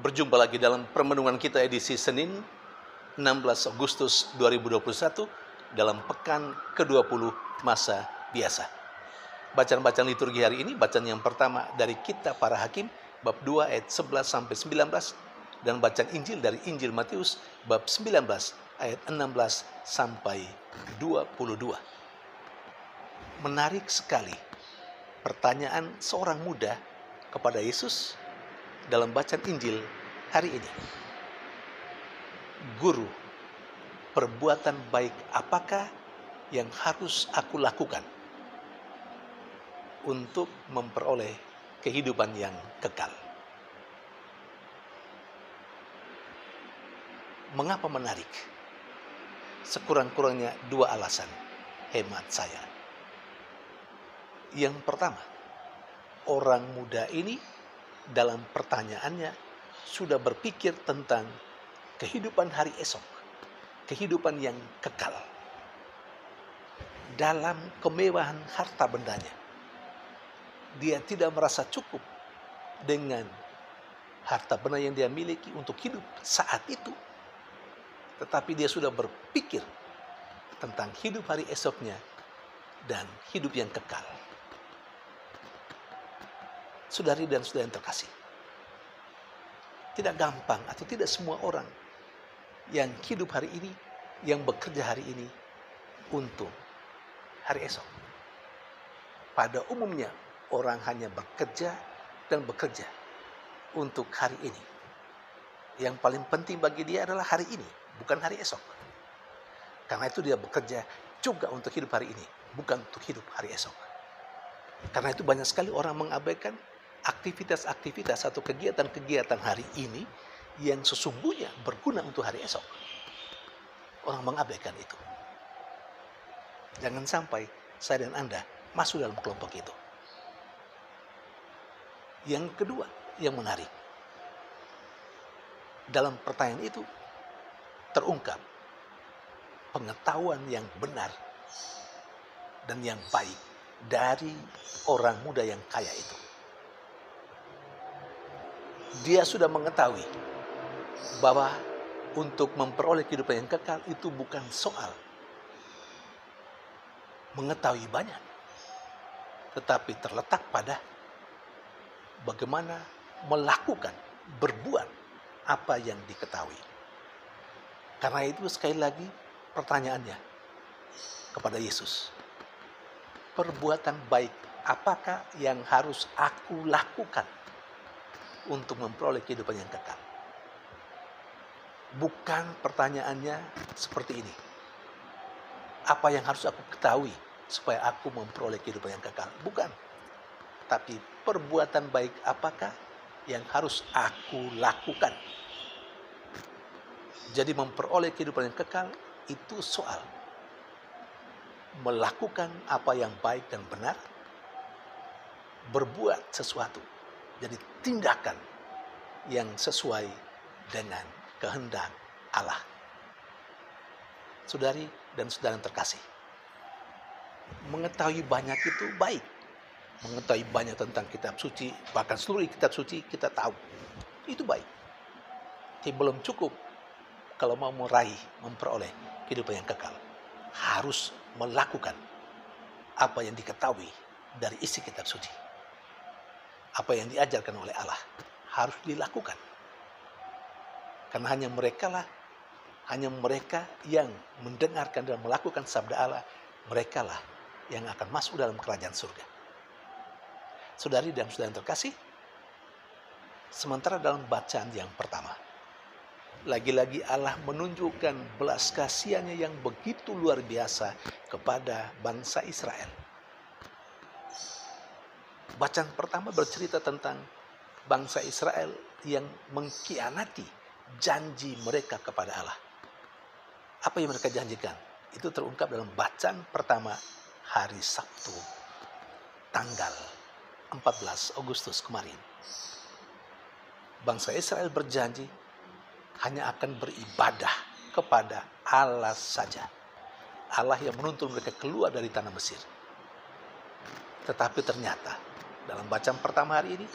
Berjumpa lagi dalam permenungan kita edisi Senin 16 Agustus 2021 dalam pekan ke-20 masa biasa. Bacaan-bacaan liturgi hari ini, bacaan yang pertama dari Kitab Para Hakim bab 2 ayat 11 sampai 19 dan bacaan Injil dari Injil Matius bab 19 ayat 16 sampai 22. Menarik sekali pertanyaan seorang muda kepada Yesus dalam bacaan Injil hari ini. Guru, perbuatan baik apakah yang harus aku lakukan untuk memperoleh kehidupan yang kekal? Mengapa menarik? Sekurang-kurangnya dua alasan, hemat saya. Yang pertama, orang muda ini dalam pertanyaannya sudah berpikir tentang kehidupan hari esok, kehidupan yang kekal. Dalam kemewahan harta bendanya, dia tidak merasa cukup dengan harta benda yang dia miliki untuk hidup saat itu. Tetapi dia sudah berpikir tentang hidup hari esoknya dan hidup yang kekal. Saudari dan saudara yang terkasih, tidak gampang atau tidak semua orang yang hidup hari ini, yang bekerja hari ini untuk hari esok. Pada umumnya orang hanya bekerja dan bekerja untuk hari ini. Yang paling penting bagi dia adalah hari ini, bukan hari esok. Karena itu dia bekerja juga untuk hidup hari ini, bukan untuk hidup hari esok. Karena itu banyak sekali orang mengabaikan aktivitas-aktivitas atau kegiatan-kegiatan hari ini yang sesungguhnya berguna untuk hari esok. Orang mengabaikan itu. Jangan sampai saya dan Anda masuk dalam kelompok itu. Yang kedua yang menarik, dalam pertanyaan itu terungkap pengetahuan yang benar dan yang baik dari orang muda yang kaya itu. Dia sudah mengetahui bahwa untuk memperoleh kehidupan yang kekal itu bukan soal mengetahui banyak, tetapi terletak pada bagaimana melakukan, berbuat apa yang diketahui. Karena itu sekali lagi pertanyaannya kepada Yesus. Perbuatan baik apakah yang harus aku lakukan untuk memperoleh kehidupan yang kekal? Bukan pertanyaannya seperti ini. Apa yang harus aku ketahui supaya aku memperoleh kehidupan yang kekal? Bukan. Tapi perbuatan baik apakah yang harus aku lakukan? Jadi memperoleh kehidupan yang kekal itu soal melakukan apa yang baik dan benar, berbuat sesuatu. Jadi tindakan yang sesuai dengan kehendak Allah. Saudari dan saudara yang terkasih, mengetahui banyak itu baik. Mengetahui banyak tentang kitab suci, bahkan seluruh kitab suci kita tahu. Itu baik. Tapi belum cukup kalau mau meraih, memperoleh kehidupan yang kekal. Harus melakukan apa yang diketahui dari isi kitab suci. Apa yang diajarkan oleh Allah harus dilakukan. Karena hanya mereka yang mendengarkan dan melakukan sabda Allah, merekalah yang akan masuk dalam kerajaan surga. Saudari dan saudara yang terkasih, sementara dalam bacaan yang pertama, lagi-lagi Allah menunjukkan belas kasihannya yang begitu luar biasa kepada bangsa Israel. Bacaan pertama bercerita tentang bangsa Israel yang mengkhianati janji mereka kepada Allah. Apa yang mereka janjikan? Itu terungkap dalam bacaan pertama hari Sabtu, tanggal 14 Agustus kemarin. Bangsa Israel berjanji hanya akan beribadah kepada Allah saja. Allah yang menuntun mereka keluar dari tanah Mesir. Tetapi ternyata dalam bacaan pertama hari ini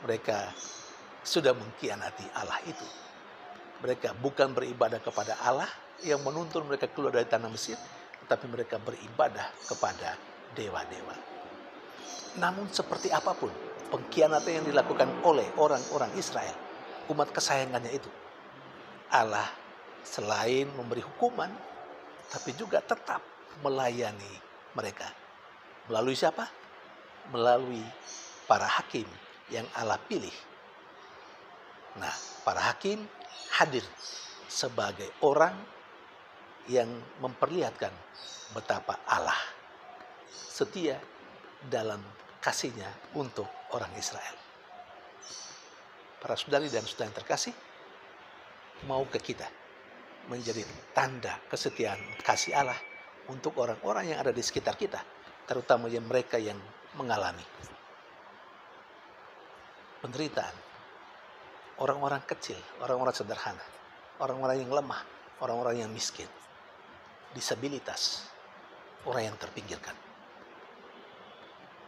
mereka sudah mengkhianati Allah itu. Mereka bukan beribadah kepada Allah yang menuntun mereka keluar dari tanah Mesir, tetapi mereka beribadah kepada dewa-dewa. Namun seperti apapun pengkhianatan yang dilakukan oleh orang-orang Israel, umat kesayangannya itu, Allah selain memberi hukuman, tapi juga tetap melayani mereka. Melalui siapa? Melalui para hakim yang Allah pilih. Nah, para hakim hadir sebagai orang yang memperlihatkan betapa Allah setia dalam kasihnya untuk orang Israel. Para saudari dan saudara yang terkasih, maukah kita menjadi tanda kesetiaan kasih Allah untuk orang-orang yang ada di sekitar kita, terutama yang mereka yang mengalami penderitaan, orang-orang kecil, orang-orang sederhana, orang-orang yang lemah, orang-orang yang miskin, disabilitas, orang yang terpinggirkan.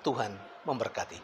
Tuhan memberkati.